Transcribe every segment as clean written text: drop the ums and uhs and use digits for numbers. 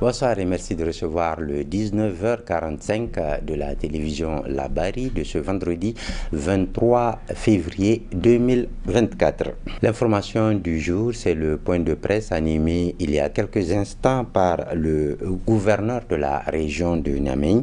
Bonsoir et merci de recevoir le 19h45 de la télévision La Bari de ce vendredi 23 février 2024. L'information du jour, c'est le point de presse animé il y a quelques instants par le gouverneur de la région de Niamey,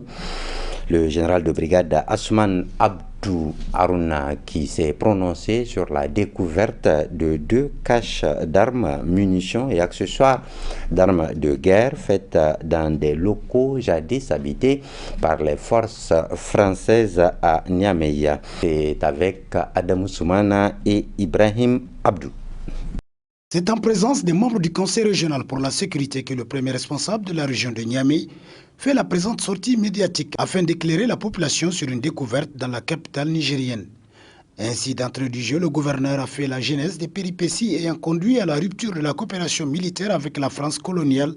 le général de brigade Asuman Abdou Harouna, qui s'est prononcé sur la découverte de 2 caches d'armes, munitions et accessoires d'armes de guerre faites dans des locaux jadis habités par les forces françaises à Niamey. C'est avec Adamou Soumana et Ibrahim Abdou. C'est en présence des membres du Conseil régional pour la sécurité que le premier responsable de la région de Niamey fait la présente sortie médiatique afin d'éclairer la population sur une découverte dans la capitale nigérienne. Ainsi, d'entrée du jeu, le gouverneur a fait la genèse des péripéties ayant conduit à la rupture de la coopération militaire avec la France coloniale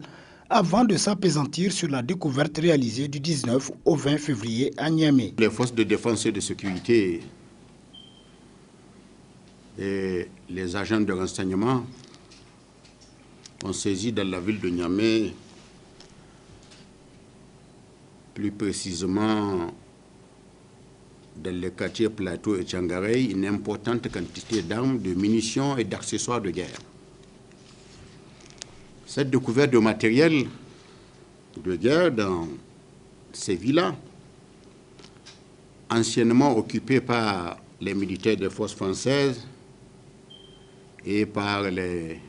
avant de s'appesantir sur la découverte réalisée du 19 au 20 février à Niamey. Les forces de défense et de sécurité et les agents de renseignement ont saisi dans la ville de Niamey, plus précisément dans les quartiers Plateau et Tchangarey, une importante quantité d'armes, de munitions et d'accessoires de guerre. Cette découverte de matériel de guerre dans ces villas, anciennement occupées par les militaires des forces françaises et par les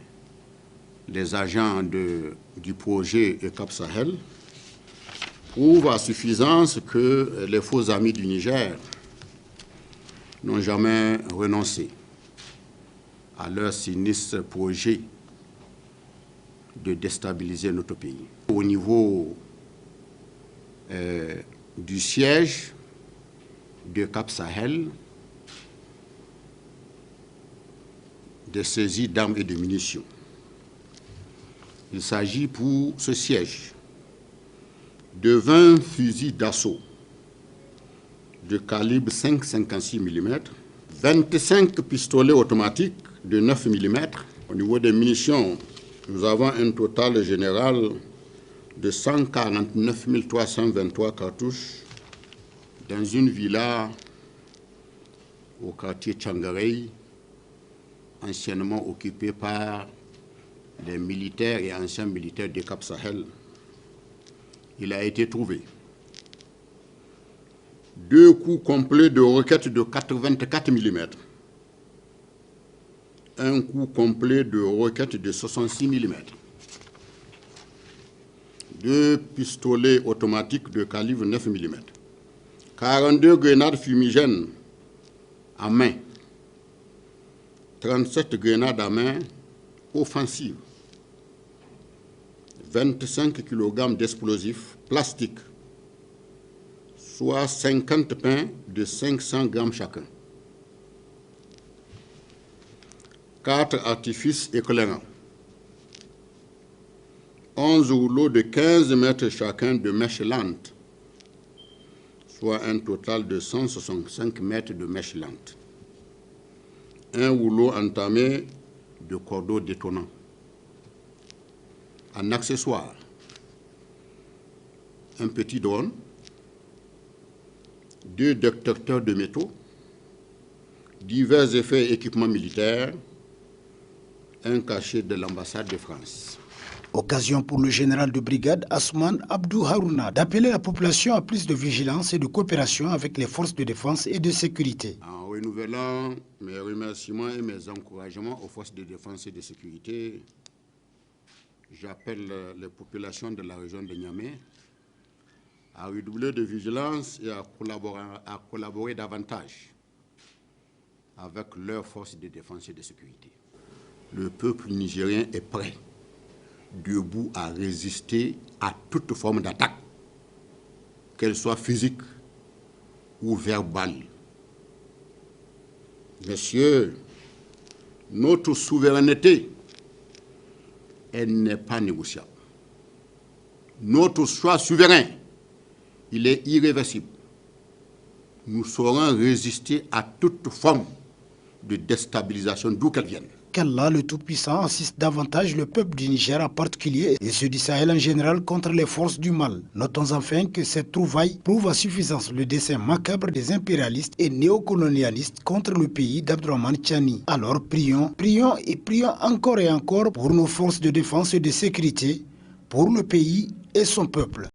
agents du projet Cap Sahel, prouve à suffisance que les faux amis du Niger n'ont jamais renoncé à leur sinistre projet de déstabiliser notre pays. Au niveau du siège de Cap Sahel, des saisies d'armes et de munitions. Il s'agit pour ce siège de 20 fusils d'assaut de calibre 5,56 mm, 25 pistolets automatiques de 9 mm. Au niveau des munitions, nous avons un total général de 149 323 cartouches dans une villa au quartier Tchangarey, anciennement occupée par les militaires et anciens militaires de Cap Sahel. Il a été trouvé 2 coups complets de roquettes de 84 mm, un coup complet de roquettes de 66 mm, 2 pistolets automatiques de calibre 9 mm, 42 grenades fumigènes à main, 37 grenades à main offensives, 25 kg d'explosifs plastiques, soit 50 pains de 500 grammes chacun, 4 artifices éclairants, 11 rouleaux de 15 mètres chacun de mèches lentes, soit un total de 165 mètres de mèches lentes, un rouleau entamé de cordeaux détonnants. En accessoire, un petit drone, 2 détecteurs de métaux, divers effets et équipements militaires, un cachet de l'ambassade de France. Occasion pour le général de brigade Asuman Abdou Harouna d'appeler la population à plus de vigilance et de coopération avec les forces de défense et de sécurité. En renouvelant mes remerciements et mes encouragements aux forces de défense et de sécurité, j'appelle les populations de la région de Niamey à redoubler de vigilance et à collaborer davantage avec leurs forces de défense et de sécurité. Le peuple nigérien est prêt, debout à résister à toute forme d'attaque, qu'elle soit physique ou verbale. Messieurs, notre souveraineté, elle n'est pas négociable. Notre choix souverain, il est irréversible. Nous saurons résister à toute forme de déstabilisation, d'où qu'elle vienne. qu'Allah, le Tout-Puissant, assiste davantage le peuple du Niger en particulier et ceux du Sahel en général contre les forces du mal. Notons enfin que cette trouvaille prouve à suffisance le dessein macabre des impérialistes et néocolonialistes contre le pays d'Abdourahmane Tchani. Alors prions et prions encore et encore pour nos forces de défense et de sécurité, pour le pays et son peuple.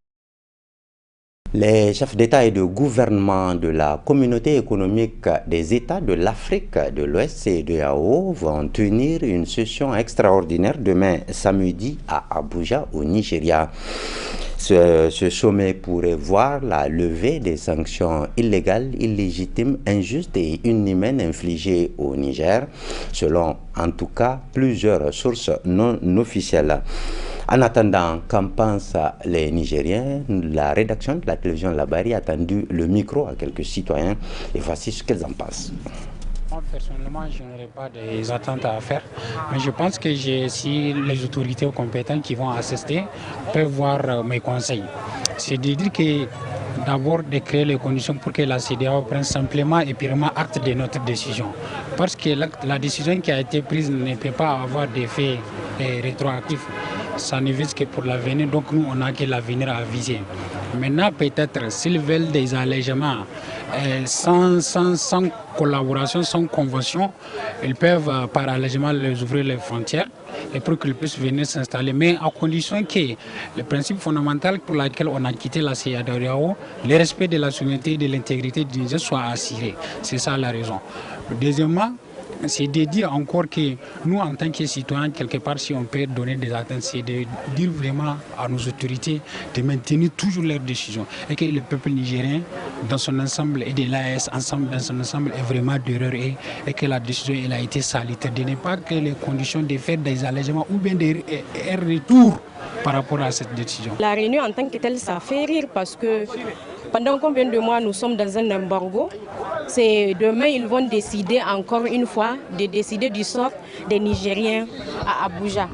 Les chefs d'État et de gouvernement de la communauté économique des États de l'Afrique de l'Ouest, CEDEAO, vont tenir une session extraordinaire demain samedi à Abuja, au Nigeria. Ce sommet pourrait voir la levée des sanctions illégales, illégitimes, injustes et inhumaines infligées au Niger, selon en tout cas plusieurs sources non officielles. En attendant, qu'en pensent les Nigériens? La rédaction de la télévision Labari a tendu le micro à quelques citoyens et voici ce qu'ils en pensent. Moi, personnellement, je n'aurai pas des attentes à faire, mais je pense que si les autorités compétentes qui vont assister peuvent voir mes conseils. C'est de dire que d'abord de créer les conditions pour que la CEDEAO prenne simplement et purement acte de notre décision. Parce que la décision qui a été prise ne peut pas avoir d'effet rétroactif. Ça ne vise que pour l'avenir, donc nous on n'a que l'avenir à viser. Maintenant peut-être s'ils veulent des allègements sans collaboration, sans convention, ils peuvent par allègement les ouvrir les frontières et pour qu'ils puissent venir s'installer, mais à condition que le principe fondamental pour lequel on a quitté la CEDEAO, le respect de la souveraineté et de l'intégrité du Niger soit assuré. C'est ça la raison. Deuxièmement, c'est de dire encore que nous, en tant que citoyens, quelque part, si on peut donner des attentes, c'est de dire vraiment à nos autorités de maintenir toujours leurs décisions et que le peuple nigérien, dans son ensemble, et de l'AES ensemble, dans son ensemble, est vraiment d'erreur et que la décision elle a été salutaire. De ne pas que les conditions de faire des allègements ou bien un retour par rapport à cette décision. La réunion en tant que telle, ça fait rire parce que pendant combien de mois nous sommes dans un embargo. Demain, ils vont décider encore une fois de décider du sort des Nigériens à Abuja.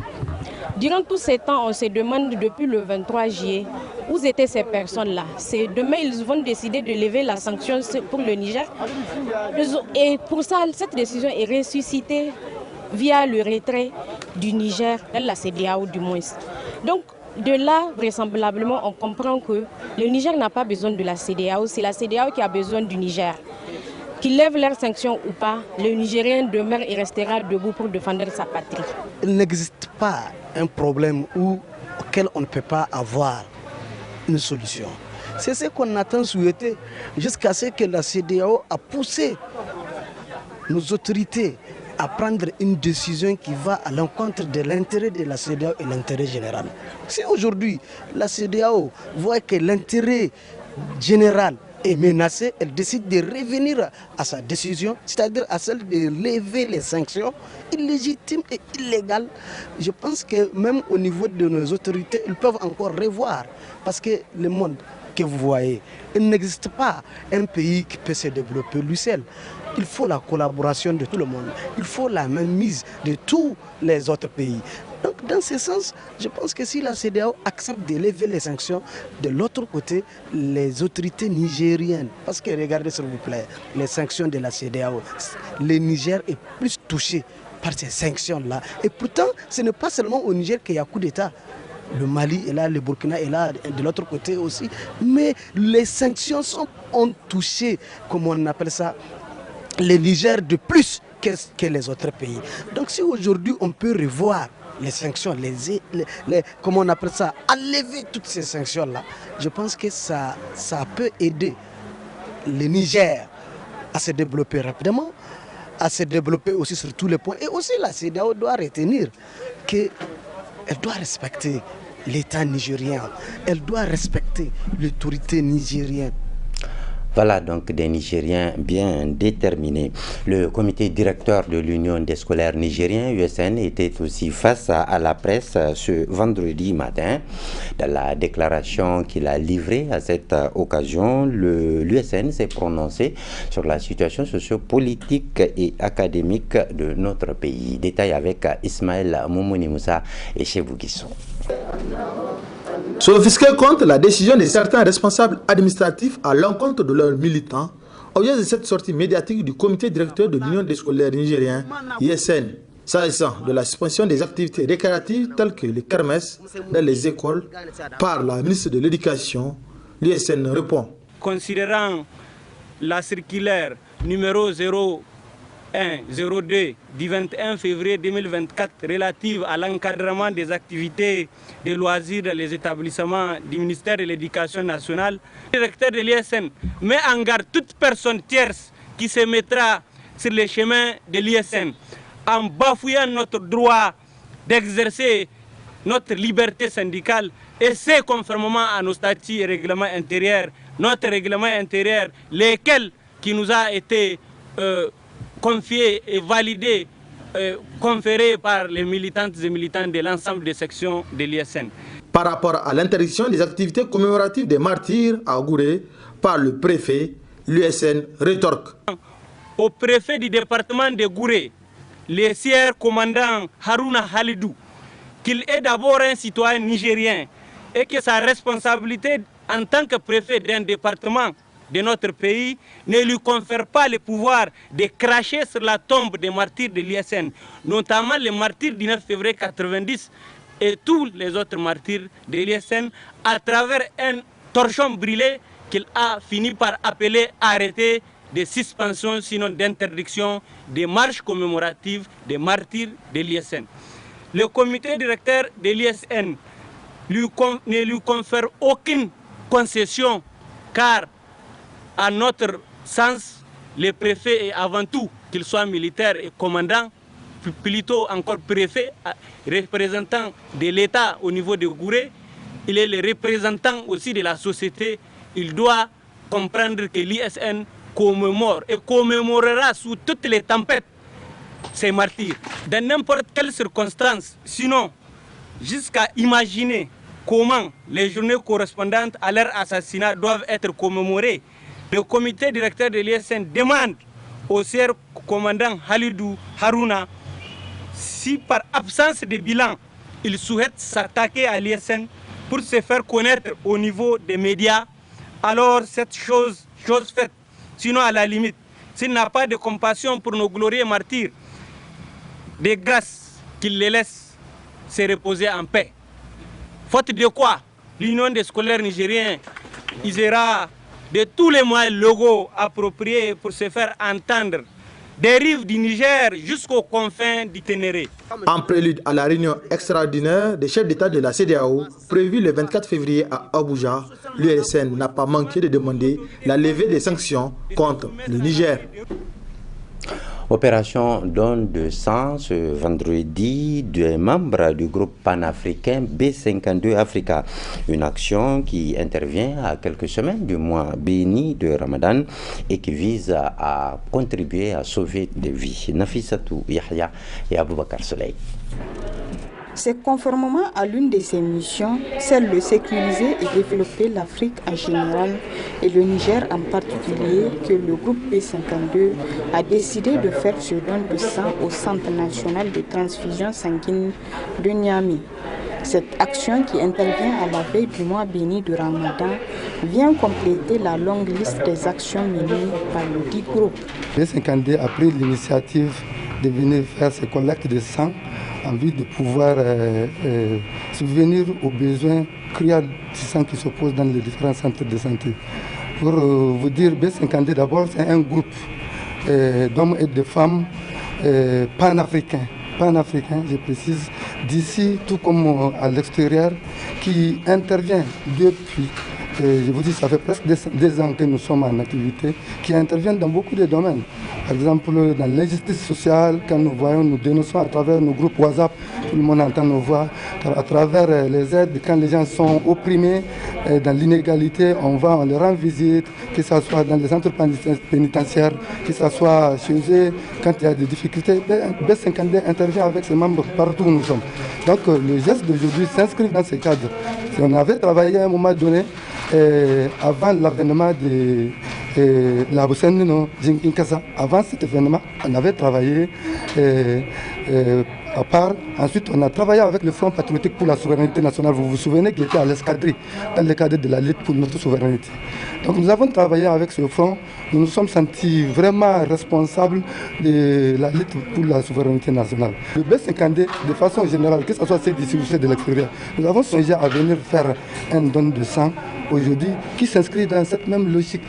Durant tous ces temps, on se demande depuis le 23 juillet où étaient ces personnes-là. Demain, ils vont décider de lever la sanction pour le Niger. Et pour ça, cette décision est ressuscitée via le retrait du Niger dans la CEDEAO du moins. Donc, de là, vraisemblablement, on comprend que le Niger n'a pas besoin de la CEDEAO, c'est la CEDEAO qui a besoin du Niger. Qu'ils lèvent leurs sanctions ou pas, le Nigérien demeure et restera debout pour défendre sa patrie. Il n'existe pas un problème auquel on ne peut pas avoir une solution. C'est ce qu'on attend souhaiter jusqu'à ce que la CEDEAO a poussé nos autorités à prendre une décision qui va à l'encontre de l'intérêt de la CEDEAO et l'intérêt général. Si aujourd'hui la CEDEAO voit que l'intérêt général est menacé, elle décide de revenir à sa décision, c'est-à-dire à celle de lever les sanctions illégitimes et illégales. Je pense que même au niveau de nos autorités, ils peuvent encore revoir, parce que le monde que vous voyez, il n'existe pas un pays qui peut se développer lui seul. Il faut la collaboration de tout le monde, il faut la mainmise de tous les autres pays. Donc dans ce sens, je pense que si la CEDEAO accepte de lever les sanctions, de l'autre côté, les autorités nigériennes, parce que regardez s'il vous plaît, les sanctions de la CEDEAO, le Niger est plus touché par ces sanctions-là. Et pourtant, ce n'est pas seulement au Niger qu'il y a coup d'État. Le Mali est là, le Burkina est là, de l'autre côté aussi. Mais les sanctions ont touché, comment on appelle ça, le Niger de plus que les autres pays. Donc si aujourd'hui on peut revoir les sanctions, comment on appelle ça, enlever toutes ces sanctions-là, je pense que ça peut aider le Niger à se développer rapidement, à se développer aussi sur tous les points. Et aussi la CEDEAO doit retenir qu'elle doit respecter l'État nigérien, elle doit respecter l'autorité nigérienne. Voilà donc des Nigériens bien déterminés. Le comité directeur de l'Union des scolaires nigériens, USN, était aussi face à la presse ce vendredi matin. Dans la déclaration qu'il a livrée à cette occasion, l'USN s'est prononcé sur la situation sociopolitique et académique de notre pays. Détail avec Ismaël Moumouni Moussa et Chebou Guissou. S'offusquer contre la décision de certains responsables administratifs à l'encontre de leurs militants, au lieu de cette sortie médiatique du comité directeur de l'Union des scolaires nigériens, ISN. S'agissant de la suspension des activités récréatives telles que les kermesses dans les écoles par la ministre de l'Éducation, l'USN répond. Considérant la circulaire numéro 0102 du 21 février 2024 relative à l'encadrement des activités de loisirs dans les établissements du ministère de l'Éducation nationale, le directeur de l'ISN met en garde toute personne tierce qui se mettra sur les chemins de l'ISN en bafouillant notre droit d'exercer notre liberté syndicale, et c'est conformément à nos statuts et règlements intérieurs, notre règlement intérieur, lesquels qui nous a été confié et validé, conféré par les militantes et militants de l'ensemble des sections de l'ISN. Par rapport à l'interdiction des activités commémoratives des martyrs à Gouré par le préfet, l'USN rétorque. Au préfet du département de Gouré, le sieur commandant Haruna Halidou, qu'il est d'abord un citoyen nigérien et que sa responsabilité en tant que préfet d'un département de notre pays ne lui confère pas le pouvoir de cracher sur la tombe des martyrs de l'ISN, notamment les martyrs du 9 février 90 et tous les autres martyrs de l'ISN, à travers un torchon brûlé qu'il a fini par appeler arrêté de suspension, sinon d'interdiction des marches commémoratives des martyrs de l'ISN. Le comité directeur de l'ISN ne lui confère aucune concession, car à notre sens, le préfet est avant tout, qu'il soit militaire et commandant, plutôt encore préfet, représentant de l'État au niveau de Gouré, il est le représentant aussi de la société. Il doit comprendre que l'ISN commémore et commémorera sous toutes les tempêtes ces martyrs, dans n'importe quelle circonstance. Sinon, jusqu'à imaginer comment les journées correspondantes à leur assassinat doivent être commémorées, le comité directeur de l'ISN demande au sieur commandant Halidou Haruna si par absence de bilan, il souhaite s'attaquer à l'ISN pour se faire connaître au niveau des médias, alors cette chose faite. Sinon, à la limite, s'il n'a pas de compassion pour nos glorieux martyrs, de grâce qu'il les laisse se reposer en paix. Faute de quoi, l'Union des scolaires nigériens usera de tous les moyens légaux appropriés pour se faire entendre des rives du Niger jusqu'aux confins du Ténéré. En prélude à la réunion extraordinaire des chefs d'État de la CEDEAO, prévue le 24 février à Abuja, l'USN n'a pas manqué de demander la levée des sanctions contre le Niger. Opération don de sang ce vendredi des membres du groupe panafricain B52 Africa. Une action qui intervient à quelques semaines du mois béni de Ramadan et qui vise à contribuer à sauver des vies. Nafissatou Yahya et Aboubakar Soleil. C'est conformément à l'une de ses missions, celle de sécuriser et développer l'Afrique en général et le Niger en particulier, que le groupe B52 a décidé de faire ce don de sang au Centre national de transfusion sanguine de Niamey. Cette action, qui intervient à la veille du mois béni de Ramadan, vient compléter la longue liste des actions menées par le dit groupe. B52 a pris l'initiative de venir faire ces collectes de sang en vue de pouvoir subvenir aux besoins cruels du sang qui s'opposent dans les différents centres de santé. Pour vous dire, B52 d'abord, c'est un groupe d'hommes et de femmes panafricains, je précise, d'ici tout comme à l'extérieur, qui intervient depuis, je vous dis, ça fait presque des ans que nous sommes en activité, qui interviennent dans beaucoup de domaines. Par exemple, dans l'injustice sociale, quand nous voyons, nous dénonçons à travers nos groupes WhatsApp, tout le monde entend nos voix, à travers les aides, quand les gens sont opprimés, dans l'inégalité, on va, on leur rend visite, que ce soit dans les centres pénitentiaires, que ce soit chez eux, quand il y a des difficultés. B52 intervient avec ses membres partout où nous sommes. Donc le geste d'aujourd'hui s'inscrit dans ce cadre. Si on avait travaillé à un moment donné, avant l'avènement la Boussenne Jinkinkasa. Avant cet événement, on avait travaillé à part. Ensuite, on a travaillé avec le Front patriotique pour la souveraineté nationale. Vous vous souvenez qu'il était à l'escadrille dans le cadre de la lutte pour notre souveraineté. Donc nous avons travaillé avec ce front. Nous nous sommes sentis vraiment responsables de la lutte pour la souveraineté nationale. Le B50D, de façon générale, que ce soit ceux d'ici ou ceux de l'extérieur, nous avons songé à venir faire un don de sang aujourd'hui qui s'inscrit dans cette même logique.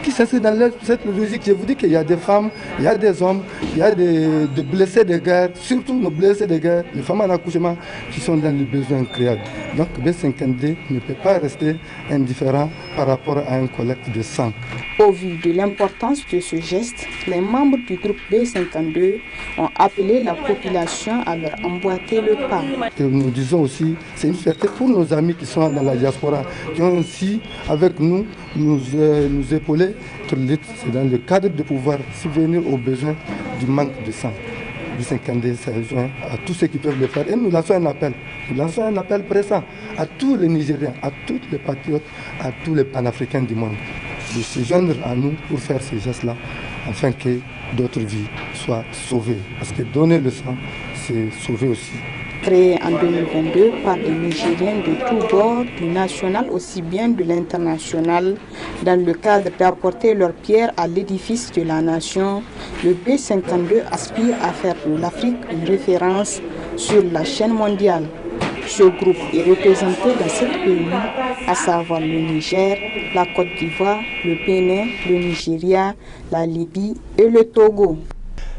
Qui s'inscrit dans cette logique. Je vous dis qu'il y a des femmes, il y a des hommes, il y a des blessés de guerre, surtout nos blessés de guerre, les femmes en accouchement qui sont dans le besoin créables. Donc B50D ne peut pas rester indifférent par rapport à une collecte de sang. Au vu de l'importance de ce geste, les membres du groupe B52 ont appelé la population à leur emboîter le pas. Et nous disons aussi, c'est une fierté pour nos amis qui sont dans la diaspora, qui ont aussi avec nous épauler. C'est dans le cadre de pouvoir subvenir aux besoins du manque de sang. B50D s'est joint à tous ceux qui peuvent le faire. Et nous lançons un appel. Nous lançons un appel pressant à tous les Nigériens, à tous les patriotes, à tous les panafricains du monde, de se joindre à nous pour faire ces gestes-là, afin que d'autres vies soient sauvées. Parce que donner le sang, c'est sauver aussi. Créé en 2022 par des Nigériens de tous bords, du national aussi bien de l'international, dans le cadre d'apporter leur pierre à l'édifice de la nation, le B52 aspire à faire de l'Afrique une référence sur la chaîne mondiale. Ce groupe est représenté dans 7 pays, à savoir le Niger, la Côte d'Ivoire, le Bénin, le Nigeria, la Libye et le Togo.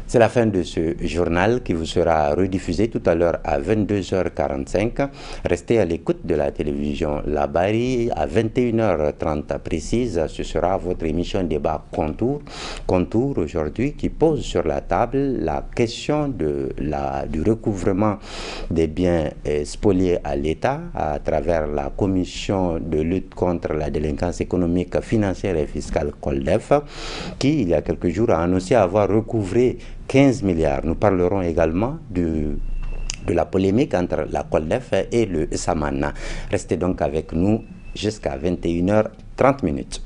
C'est la fin de ce journal qui vous sera rediffusé tout à l'heure à 22h45. Restez à l'écoute de la télévision La Bari à 21h30 précise. Ce sera votre émission débat Contour. Contour aujourd'hui qui pose sur la table la question du recouvrement des biens spoliés à l'État à travers la commission de lutte contre la délinquance économique, financière et fiscale COLDEF qui, il y a quelques jours, a annoncé avoir recouvré 15 milliards. Nous parlerons également de la polémique entre la COLDEF et le Samana. Restez donc avec nous jusqu'à 21h30.